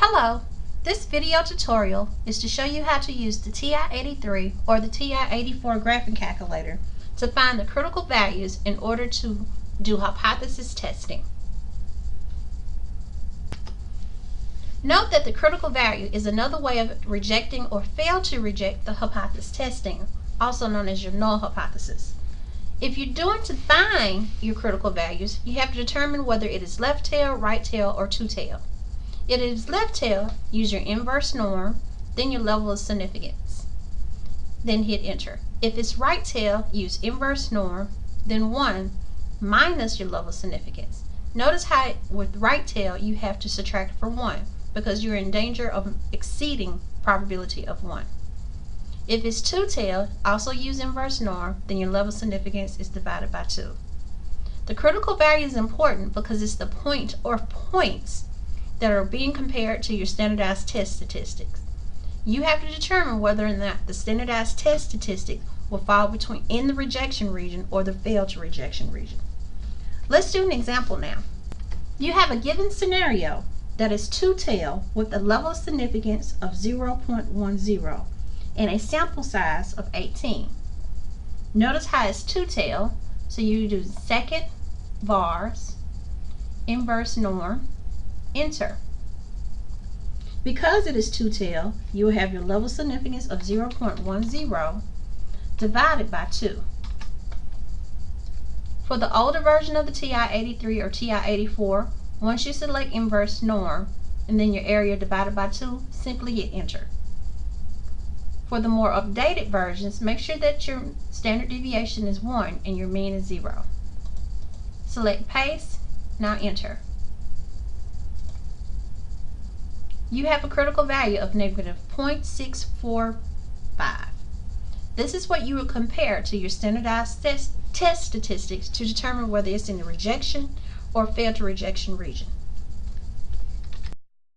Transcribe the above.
Hello, this video tutorial is to show you how to use the TI-83 or the TI-84 graphing calculator to find the critical values in order to do hypothesis testing. Note that the critical value is another way of rejecting or fail to reject the hypothesis testing, also known as your null hypothesis. If you're doing to find your critical values, you have to determine whether it is left tail, right tail, or two tail. If it is left tail, use your inverse norm, then your level of significance. Then hit enter. If it's right tail, use inverse norm, then 1 minus your level of significance. Notice how with right tail you have to subtract for 1 because you're in danger of exceeding probability of 1. If it's two tail, also use inverse norm, then your level of significance is divided by 2. The critical value is important because it's the point or points that are being compared to your standardized test statistics. You have to determine whether or not the standardized test statistic will fall between in the rejection region or the fail to rejection region. Let's do an example now. You have a given scenario that is two tail with a level of significance of 0.10 and a sample size of 18. Notice how it's two tail, so you do second vars, inverse norm, enter. Because it is two tail, you will have your level of significance of 0.10 divided by 2. For the older version of the TI-83 or TI-84, once you select inverse norm and then your area divided by 2, simply hit enter. For the more updated versions, make sure that your standard deviation is 1 and your mean is 0. Select paste, now enter. You have a critical value of negative 0.645. This is what you would compare to your standardized test statistics to determine whether it's in the rejection or fail to rejection region.